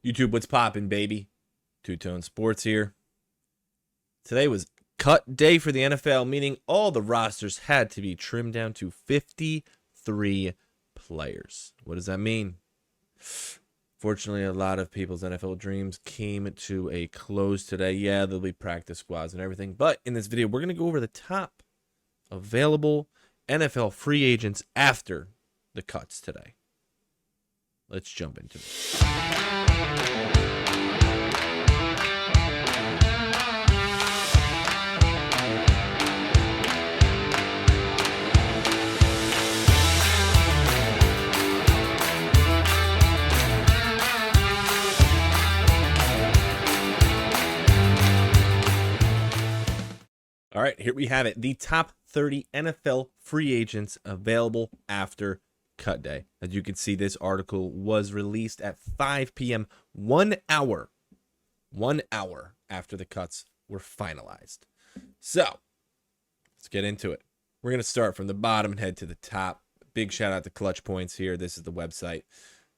YouTube, what's poppin', baby? Two Tone Sports here. Today was cut day for the NFL, meaning all the rosters had to be trimmed down to 53 players. What does that mean? Fortunately, a lot of people's NFL dreams came to a close today. Yeah, there'll be practice squads and everything, but in this video, we're going to go over the top available NFL free agents after the cuts today. Let's jump into it. All right, here we have it. The top 30 NFL free agents available after cut day. As you can see, this article was released at 5 p.m., 1 hour after the cuts were finalized. So, let's get into it. We're going to start from the bottom and head to the top. Big shout out to Clutch Points here. This is the website.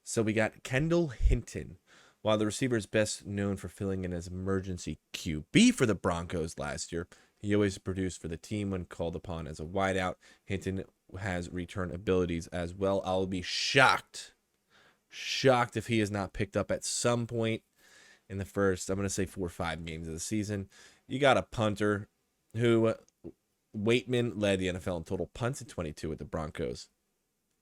So we got Kendall Hinton. While the receiver is best known for filling in as emergency QB for the Broncos last year, he always produced for the team when called upon as a wideout. Hinton has return abilities as well. I'll be shocked if he is not picked up at some point in the first, I'm going to say 4 or 5 games of the season. You got a punter who, Waitman, led the NFL in total punts in 22 with the Broncos.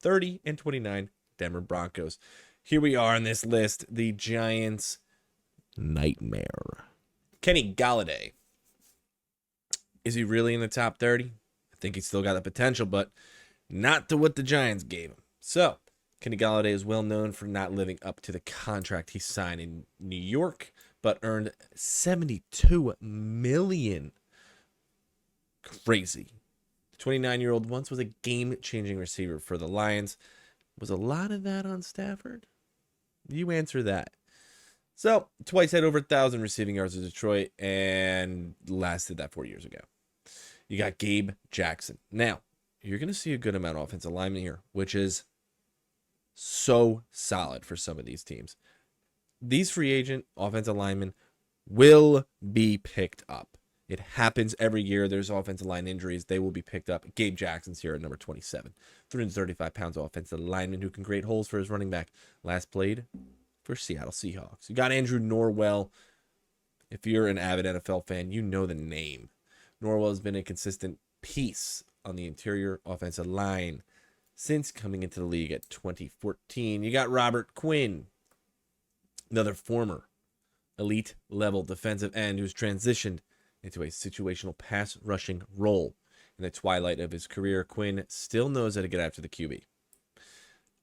30 and 29, Denver Broncos. Here we are on this list, the Giants' nightmare. Kenny Golladay. Is he really in the top 30? I think he's still got the potential, but not to what the Giants gave him. So, Kenny Golladay is well known for not living up to the contract he signed in New York, but earned $72 million. Crazy. The 29-year-old once was a game-changing receiver for the Lions. Was a lot of that on Stafford? You answer that. So, twice had over 1,000 receiving yards in Detroit and last did that 4 years ago. You got Gabe Jackson. Now, you're going to see a good amount of offensive linemen here, which is so solid for some of these teams. These free agent offensive linemen will be picked up. It happens every year. There's offensive line injuries. They will be picked up. Gabe Jackson's here at number 27. 335 pounds offensive lineman who can create holes for his running back. Last played for Seattle Seahawks. You got Andrew Norwell. If you're an avid NFL fan, you know the name. Norwell has been a consistent piece on the interior offensive line since coming into the league at 2014. You got Robert Quinn, another former elite level defensive end who's transitioned into a situational pass rushing role. In the twilight of his career, Quinn still knows how to get after the QB.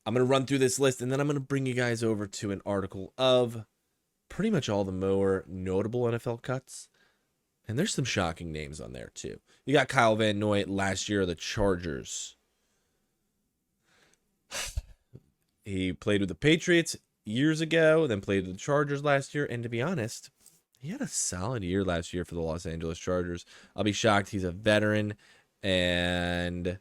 I'm going to run through this list, and then I'm going to bring you guys over to an article of pretty much all the more notable NFL cuts. And there's some shocking names on there, too. You got Kyle Van Noy last year of the Chargers. He played with the Patriots years ago, then played with the Chargers last year. And to be honest, he had a solid year last year for the Los Angeles Chargers. I'll be shocked. He's a veteran, and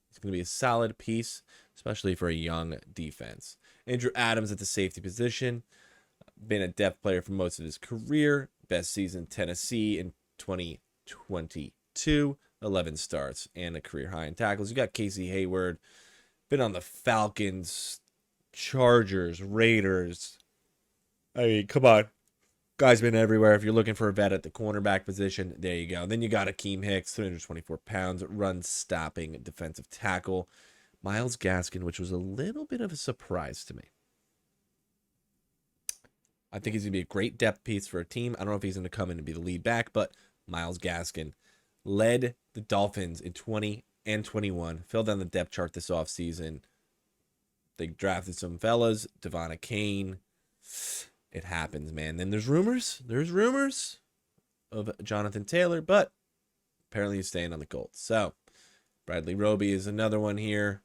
he's going to be a solid piece, especially for a young defense. Andrew Adams at the safety position. Been a depth player for most of his career. Best season Tennessee in 2022. 11 starts and a career high in tackles. You got Casey Hayward. Been on the Falcons, Chargers, Raiders. I mean, come on. Guy's been everywhere. If you're looking for a vet at the cornerback position, there you go. Then you got Akeem Hicks, 324 pounds, run-stopping defensive tackle. Myles Gaskin, which was a little bit of a surprise to me. I think he's going to be a great depth piece for a team. I don't know if he's going to come in and be the lead back, but Myles Gaskin led the Dolphins in 20 and 21. Fell down the depth chart this offseason. They drafted some fellas, Devon Kane. It happens, man. Then there's rumors. There's rumors of Jonathan Taylor, but apparently he's staying on the Colts. So Bradley Roby is another one here.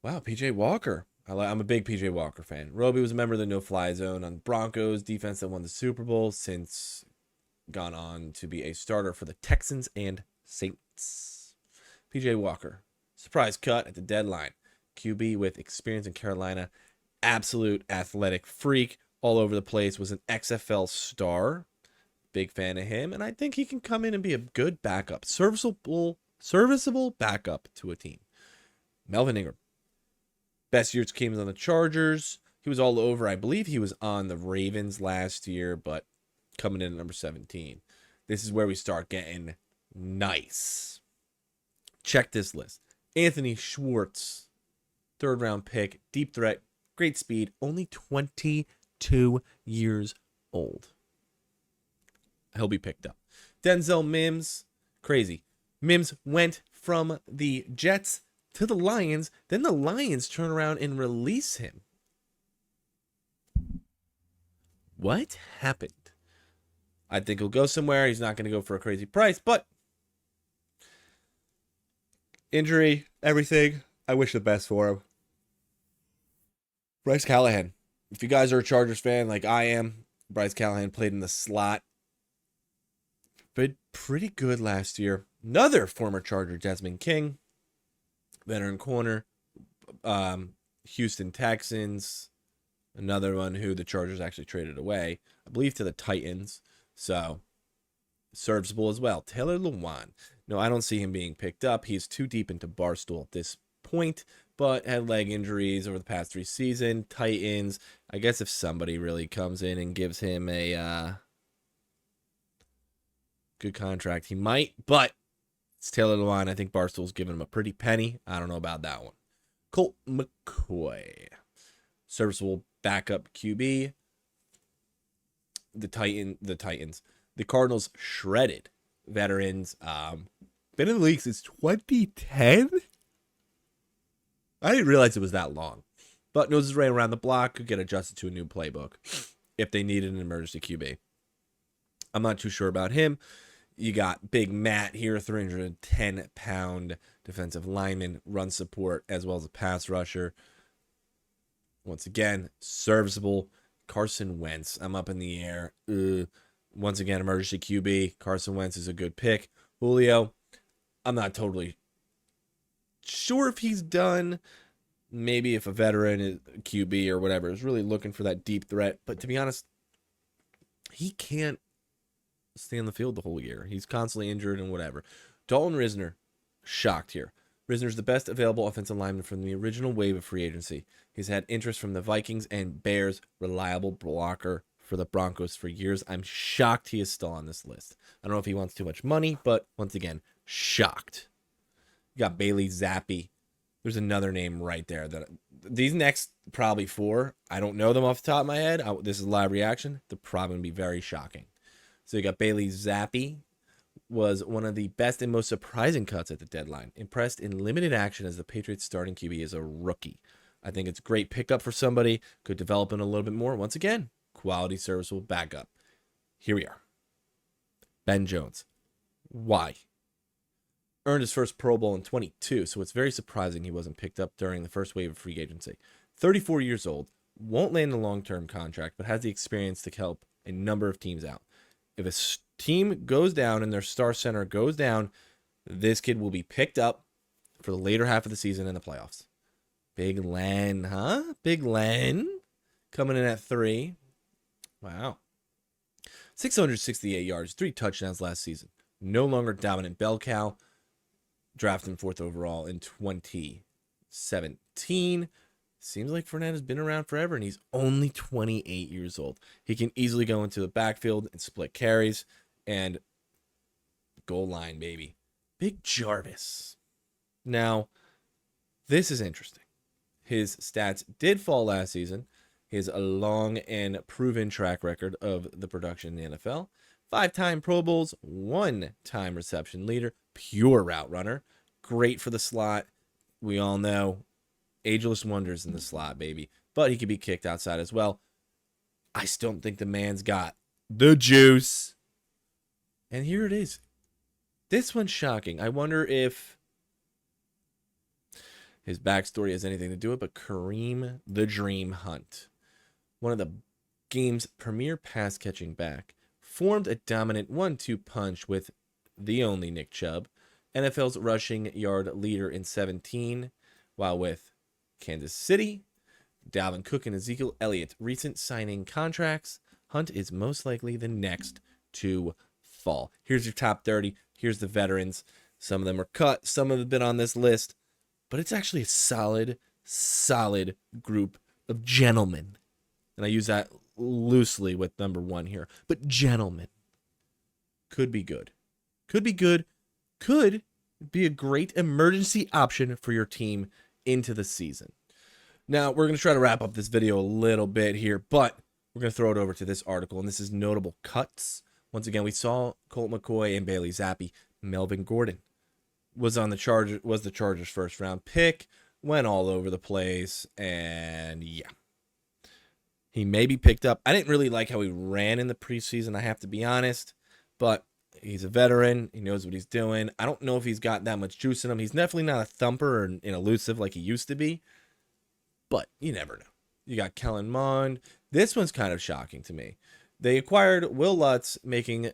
Wow, PJ Walker. I'm a big PJ Walker fan. Roby was a member of the no-fly zone on Broncos defense that won the Super Bowl, since gone on to be a starter for the Texans and Saints. PJ Walker, surprise cut at the deadline. QB with experience in Carolina absolute athletic freak all over the place, was an XFL star. Big fan of him, and I think he can come in and be a good backup, serviceable backup to a team. Melvin Ingram, best years came on the Chargers. He was all over. I believe he was on the Ravens last year, but coming in at number 17. This is where we start getting nice. Check this list. Anthony Schwartz, third round pick, deep threat, great speed, only 22 years old. He'll be picked up. Denzel Mims, crazy. Mims went from the Jets to the Lions. Then the Lions turn around and release him. What happened? I think he'll go somewhere. He's not going to go for a crazy price, but injury, everything. I wish the best for him. Bryce Callahan. If you guys are a Chargers fan like I am, Bryce Callahan played in the slot. But pretty good last year. Another former Charger, Desmond King, veteran corner, Houston Texans, another one who the Chargers actually traded away, I believe to the Titans. So, serviceable as well. Taylor Lewan. No, I don't see him being picked up. He's too deep into Barstool at this point, but had leg injuries over the past 3 seasons. Titans, I guess if somebody really comes in and gives him a good contract, he might, but it's Taylor Lewan. I think Barstool's giving him a pretty penny. I don't know about that one. Colt McCoy, serviceable backup QB. The Titans. The Cardinals shredded veterans. Been in the league since 2010. I didn't realize it was that long. But knows his way around the block, could get adjusted to a new playbook if they needed an emergency QB. I'm not too sure about him. You got Big Matt here, 310-pound defensive lineman, run support, as well as a pass rusher. Once again, serviceable. Carson Wentz, I'm up in the air. Once again, emergency QB. Carson Wentz is a good pick. Julio, I'm not totally sure if he's done. Maybe if a veteran is QB or whatever is really looking for that deep threat. But to be honest, he can't stay on the field the whole year. He's constantly injured and whatever. Dalton Risner, shocked here. Risner's the best available offensive lineman from the original wave of free agency. He's had interest from the Vikings and Bears, reliable blocker for the Broncos for years. I'm shocked he is still on this list. I don't know if he wants too much money, but once again, shocked. You got Bailey Zappi. There's another name right there. That these next probably 4, I don't know them off the top of my head. This is a live reaction. They're probably going to be very shocking. So you got Bailey Zappi. Was one of the best and most surprising cuts at the deadline. Impressed in limited action as the Patriots starting QB as a rookie. I think it's a great pickup for somebody. Could develop in a little bit more. Once again, quality serviceable backup. Here we are. Ben Jones. Why? Earned his first Pro Bowl in 22, so it's very surprising he wasn't picked up during the first wave of free agency. 34 years old, won't land a long-term contract, but has the experience to help a number of teams out. If a team goes down and their star center goes down, this kid will be picked up for the later half of the season in the playoffs. Big Len, huh? Big Len coming in at 3. Wow. 668 yards, 3 touchdowns last season. No longer dominant bell cow. Drafted 4th overall in 2017. Seems like Fournette has been around forever, and he's only 28 years old. He can easily go into the backfield and split carries and goal line, baby. Big Jarvis. Now, this is interesting. His stats did fall last season. He has a long and proven track record of the production in the NFL. 5-time Pro Bowls, 1-time reception leader, pure route runner. Great for the slot. We all know ageless wonders in the slot, baby. But he could be kicked outside as well. I still don't think the man's got the juice. And here it is. This one's shocking. I wonder if his backstory has anything to do with it, but Kareem the Dream Hunt, one of the game's premier pass-catching back, formed a dominant 1-2 punch with the only Nick Chubb, NFL's rushing yard leader in 17, while with Kansas City, Dalvin Cook and Ezekiel Elliott, recent signing contracts. Hunt is most likely the next to fall. Here's your top 30. Here's the veterans. Some of them are cut. Some have been on this list. But it's actually a solid group of gentlemen. And I use that loosely with number 1 here. But gentlemen. Could be good. Could be good. Could be a great emergency option for your team into the season. Now, we're going to try to wrap up this video a little bit here, but we're going to throw it over to this article, and this is notable cuts. Once again, we saw Colt McCoy and Bailey Zappi. Melvin Gordon was the Chargers' first round pick, went all over the place, and yeah. He may be picked up. I didn't really like how he ran in the preseason, I have to be honest, but he's a veteran. He knows what he's doing. I don't know if he's got that much juice in him. He's definitely not a thumper and elusive like he used to be, but you never know. You got Kellen Mond. This one's kind of shocking to me. They acquired Will Lutz, making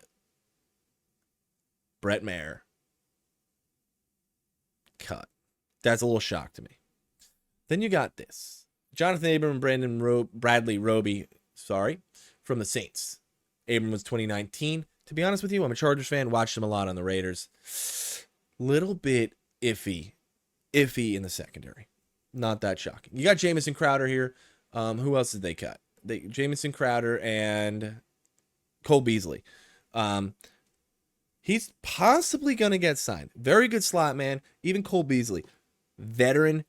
Brett Maher cut. That's a little shock to me. Then you got this. Jonathan Abram and Bradley Roby, from the Saints. Abram was 2019. To be honest with you, I'm a Chargers fan. Watched him a lot on the Raiders. Little bit iffy in the secondary. Not that shocking. You got Jamison Crowder here. Who else did they cut? Jamison Crowder and Cole Beasley. He's possibly going to get signed. Very good slot man. Even Cole Beasley. Veteran.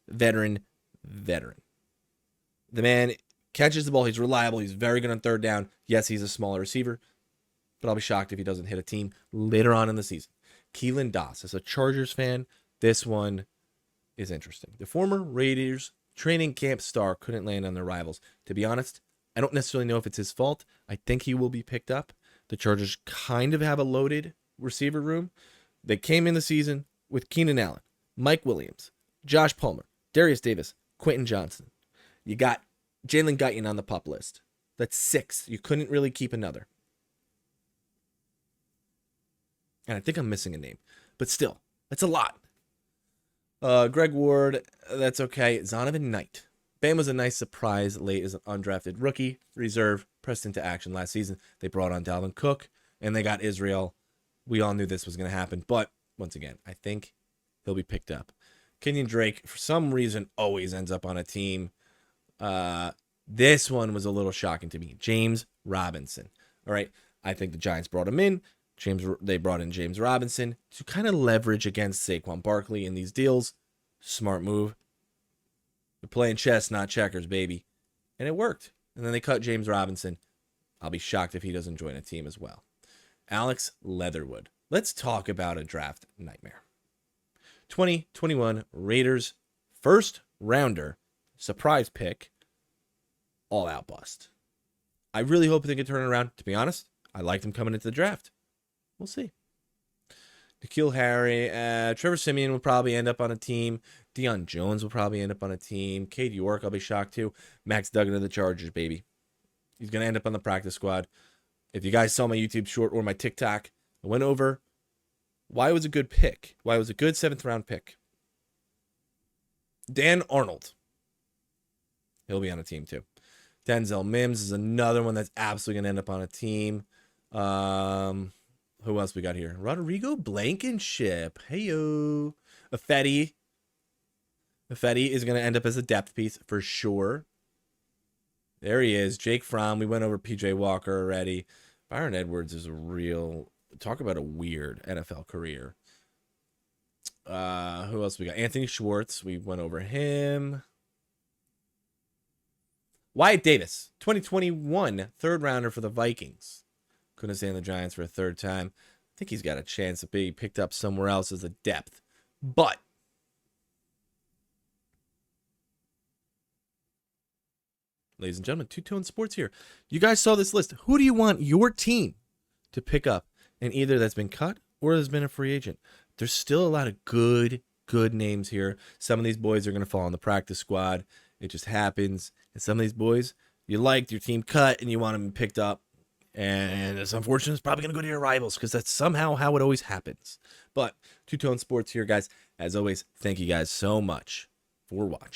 The man catches the ball. He's reliable. He's very good on third down. Yes, he's a smaller receiver, but I'll be shocked if he doesn't hit a team later on in the season. Keelan Doss. As a Chargers fan, this one is interesting. The former Raiders training camp star couldn't land on their rivals. To be honest, I don't necessarily know if it's his fault. I think he will be picked up. The Chargers kind of have a loaded receiver room. They came in the season with Keenan Allen, Mike Williams, Josh Palmer, Darius Davis, Quentin Johnson. You got Jalen Guyton on the PUP list. That's 6. You couldn't really keep another. And I think I'm missing a name. But still, that's a lot. Greg Ward, that's okay. Zonovan Knight. Bam was a nice surprise late as an undrafted rookie. Reserve, pressed into action last season. They brought on Dalvin Cook, and they got Israel. We all knew this was going to happen. But, once again, I think he'll be picked up. Kenyon Drake, for some reason, always ends up on a team. This one was a little shocking to me. James Robinson. All right. I think the Giants brought him in. They brought in James Robinson to kind of leverage against Saquon Barkley in these deals. Smart move. They're playing chess, not checkers, baby. And it worked. And then they cut James Robinson. I'll be shocked if he doesn't join a team as well. Alex Leatherwood. Let's talk about a draft nightmare. 2021 Raiders first rounder. Surprise pick. All out bust. I really hope they can turn it around. To be honest, I liked him coming into the draft. We'll see. N'Keal Harry, Trevor Siemian will probably end up on a team. Deion Jones will probably end up on a team. Cade York, I'll be shocked too. Max Duggan of the Chargers, baby. He's going to end up on the practice squad. If you guys saw my YouTube short or my TikTok, I went over why it was a good pick. Why it was a good 7th round pick. Dan Arnold. He'll be on a team too. Denzel Mims is another one that's absolutely going to end up on a team. Who else we got here? Rodrigo Blankenship. Heyo. Ifedi. Ifedi is going to end up as a depth piece for sure. There he is. Jake Fromm. We went over PJ Walker already. Byron Edwards is a real... Talk about a weird NFL career. Who else we got? Anthony Schwartz. We went over him. Wyatt Davis. 2021 third rounder for the Vikings. Couldn't stand the Giants for a third time. I think he's got a chance to be picked up somewhere else as a depth. But ladies and gentlemen, Two-Tone Sports here. You guys saw this list. Who do you want your team to pick up? And either that's been cut or has been a free agent. There's still a lot of good names here. Some of these boys are going to fall on the practice squad. It just happens. And some of these boys, you liked your team cut and you want them picked up. And it's unfortunate. It's probably going to go to your rivals because that's somehow how it always happens. But Two-Tone Sports here, guys. As always, thank you guys so much for watching.